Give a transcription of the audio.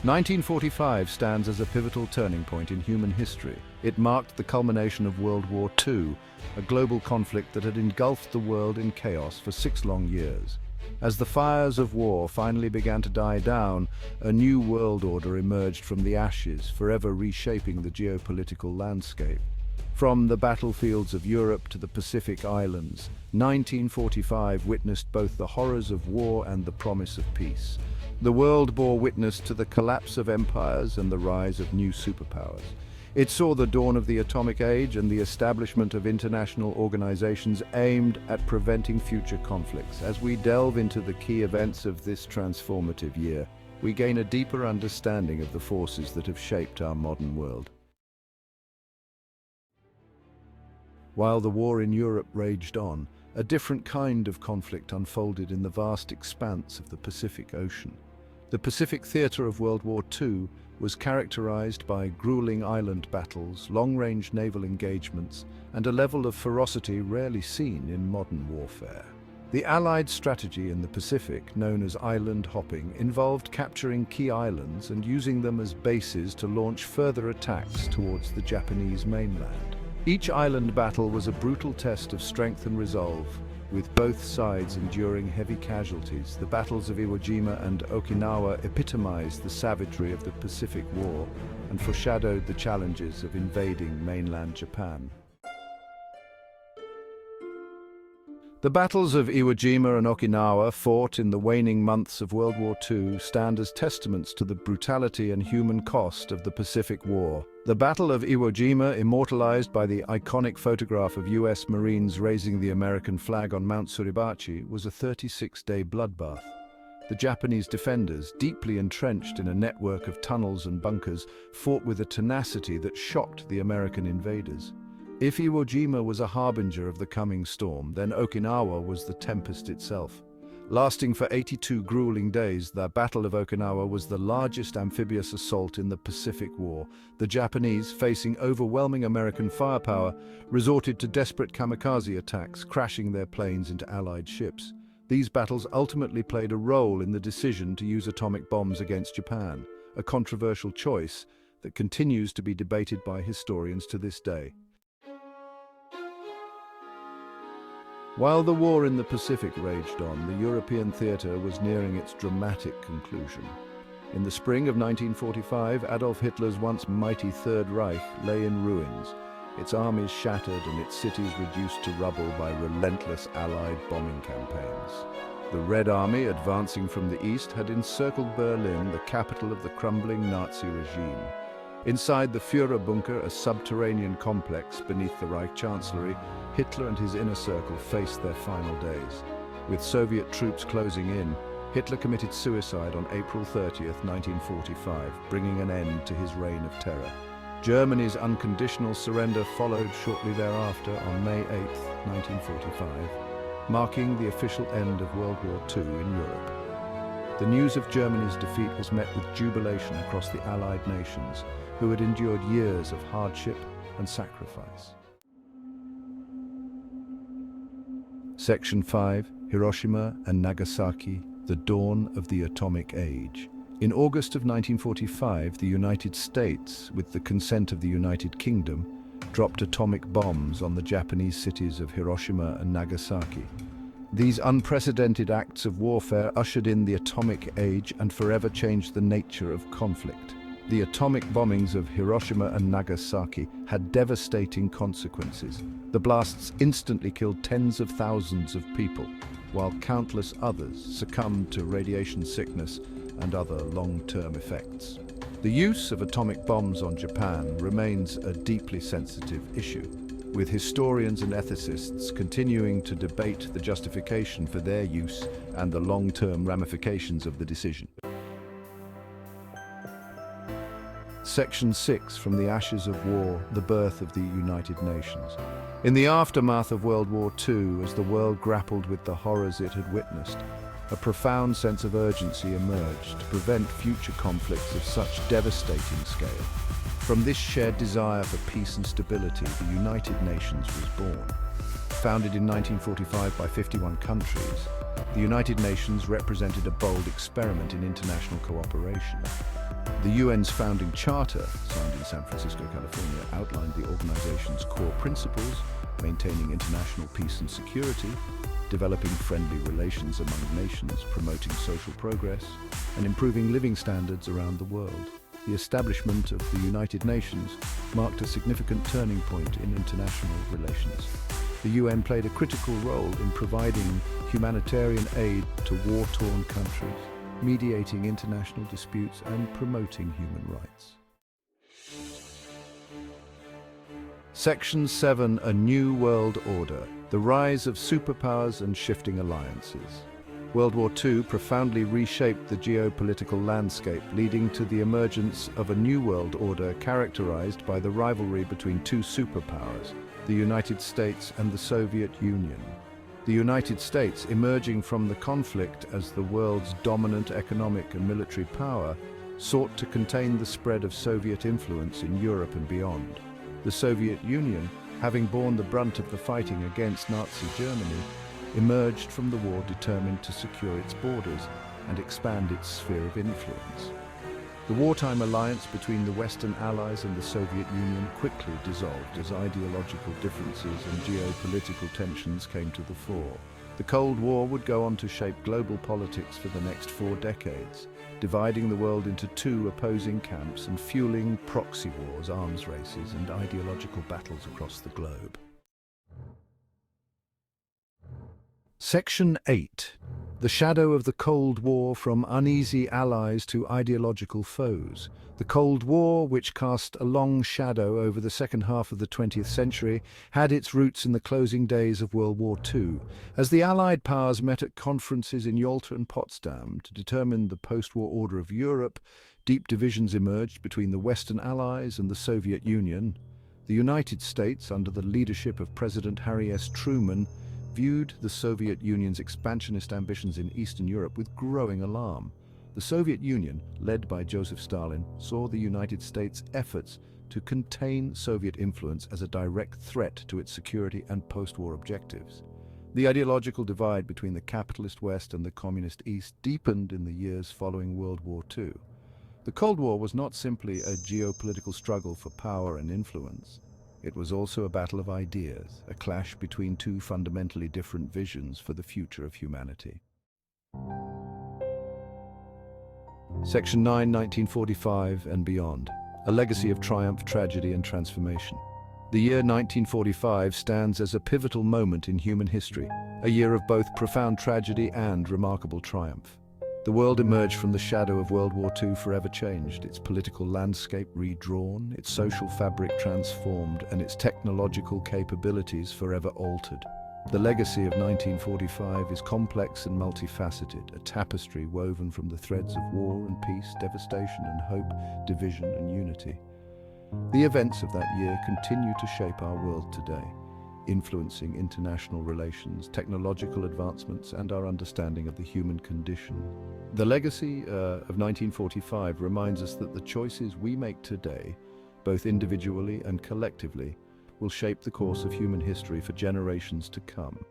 1945 stands as a pivotal turning point in human history. It marked the culmination of World War II, a global conflict that had engulfed the world in chaos for 6 long years. As the fires of war finally began to die down, a new world order emerged from the ashes, forever reshaping the geopolitical landscape. From the battlefields of Europe to the Pacific Islands, 1945 witnessed both the horrors of war and the promise of peace. The world bore witness to the collapse of empires and the rise of new superpowers. It saw the dawn of the atomic age and the establishment of international organizations aimed at preventing future conflicts. As we delve into the key events of this transformative year, we gain a deeper understanding of the forces that have shaped our modern world. While the war in Europe raged on, a different kind of conflict unfolded in the vast expanse of the Pacific Ocean. The Pacific theater of World War II was characterized by grueling island battles, long-range naval engagements, and a level of ferocity rarely seen in modern warfare. The Allied strategy in the Pacific, known as island hopping, involved capturing key islands and using them as bases to launch further attacks towards the Japanese mainland. Each island battle was a brutal test of strength and resolve, with both sides enduring heavy casualties. The battles of Iwo Jima and Okinawa epitomized the savagery of the Pacific War and foreshadowed the challenges of invading mainland Japan. The battles of Iwo Jima and Okinawa, fought in the waning months of World War II, stand as testaments to the brutality and human cost of the Pacific War. The Battle of Iwo Jima, immortalized by the iconic photograph of US Marines raising the American flag on Mount Suribachi, was a 36-day bloodbath. The Japanese defenders, deeply entrenched in a network of tunnels and bunkers, fought with a tenacity that shocked the American invaders. If Iwo Jima was a harbinger of the coming storm, then Okinawa was the tempest itself. Lasting for 82 grueling days, the Battle of Okinawa was the largest amphibious assault in the Pacific War. The Japanese, facing overwhelming American firepower, resorted to desperate kamikaze attacks, crashing their planes into Allied ships. These battles ultimately played a role in the decision to use atomic bombs against Japan, a controversial choice that continues to be debated by historians to this day. While the war in the Pacific raged on, the European theater was nearing its dramatic conclusion. In the spring of 1945, Adolf Hitler's once mighty Third Reich lay in ruins, its armies shattered and its cities reduced to rubble by relentless Allied bombing campaigns. The Red Army, advancing from the east, had encircled Berlin, the capital of the crumbling Nazi regime. Inside the Führer bunker, a subterranean complex beneath the Reich Chancellery, Hitler and his inner circle faced their final days. With Soviet troops closing in, Hitler committed suicide on April 30th, 1945, bringing an end to his reign of terror. Germany's unconditional surrender followed shortly thereafter on May 8th, 1945, marking the official end of World War II in Europe. The news of Germany's defeat was met with jubilation across the Allied nations, who had endured years of hardship and sacrifice. Section 5, Hiroshima and Nagasaki, the dawn of the atomic age. In August of 1945, the United States, with the consent of the United Kingdom, dropped atomic bombs on the Japanese cities of Hiroshima and Nagasaki. These unprecedented acts of warfare ushered in the atomic age and forever changed the nature of conflict. The atomic bombings of Hiroshima and Nagasaki had devastating consequences. The blasts instantly killed tens of thousands of people, while countless others succumbed to radiation sickness and other long-term effects. The use of atomic bombs on Japan remains a deeply sensitive issue, with historians and ethicists continuing to debate the justification for their use and the long-term ramifications of the decision. Section 6, From the Ashes of War, the Birth of the United Nations. In the aftermath of World War II, as the world grappled with the horrors it had witnessed, a profound sense of urgency emerged to prevent future conflicts of such devastating scale. From this shared desire for peace and stability, the United Nations was born. Founded in 1945 by 51 countries, the United Nations represented a bold experiment in international cooperation. The UN's founding charter, signed in San Francisco, California, outlined the organization's core principles: maintaining international peace and security, developing friendly relations among nations, promoting social progress, and improving living standards around the world. The establishment of the United Nations marked a significant turning point in international relations. The UN played a critical role in providing humanitarian aid to war-torn countries, mediating international disputes and promoting human rights. Section 7: A New World Order: The Rise of Superpowers and Shifting Alliances. World War II profoundly reshaped the geopolitical landscape, leading to the emergence of a new world order characterized by the rivalry between two superpowers, the United States and the Soviet Union. The United States, emerging from the conflict as the world's dominant economic and military power, sought to contain the spread of Soviet influence in Europe and beyond. The Soviet Union, having borne the brunt of the fighting against Nazi Germany, emerged from the war determined to secure its borders and expand its sphere of influence. The wartime alliance between the Western Allies and the Soviet Union quickly dissolved as ideological differences and geopolitical tensions came to the fore. The Cold War would go on to shape global politics for the next 4 decades, dividing the world into two opposing camps and fueling proxy wars, arms races, and ideological battles across the globe. Section 8: The Shadow of the Cold War: From Uneasy Allies to Ideological Foes. The Cold War, which cast a long shadow over the second half of the 20th century, had its roots in the closing days of World War II. As the Allied powers met at conferences in Yalta and Potsdam to determine the post-war order of Europe, deep divisions emerged between the Western Allies and the Soviet Union. The United States, under the leadership of President Harry S. Truman, viewed the Soviet Union's expansionist ambitions in Eastern Europe with growing alarm. The Soviet Union, led by Joseph Stalin, saw the United States' efforts to contain Soviet influence as a direct threat to its security and post-war objectives. The ideological divide between the capitalist West and the communist East deepened in the years following World War II. The Cold War was not simply a geopolitical struggle for power and influence. It was also a battle of ideas, a clash between two fundamentally different visions for the future of humanity. Section 9: 1945 and Beyond. A Legacy of Triumph, Tragedy and Transformation. The year 1945 stands as a pivotal moment in human history, a year of both profound tragedy and remarkable triumph. The world emerged from the shadow of World War II forever changed, its political landscape redrawn, its social fabric transformed, and its technological capabilities forever altered. The legacy of 1945 is complex and multifaceted, a tapestry woven from the threads of war and peace, devastation and hope, division and unity. The events of that year continue to shape our world today, influencing international relations, technological advancements, and our understanding of the human condition. The legacy of 1945 reminds us that the choices we make today, both individually and collectively, will shape the course of human history for generations to come.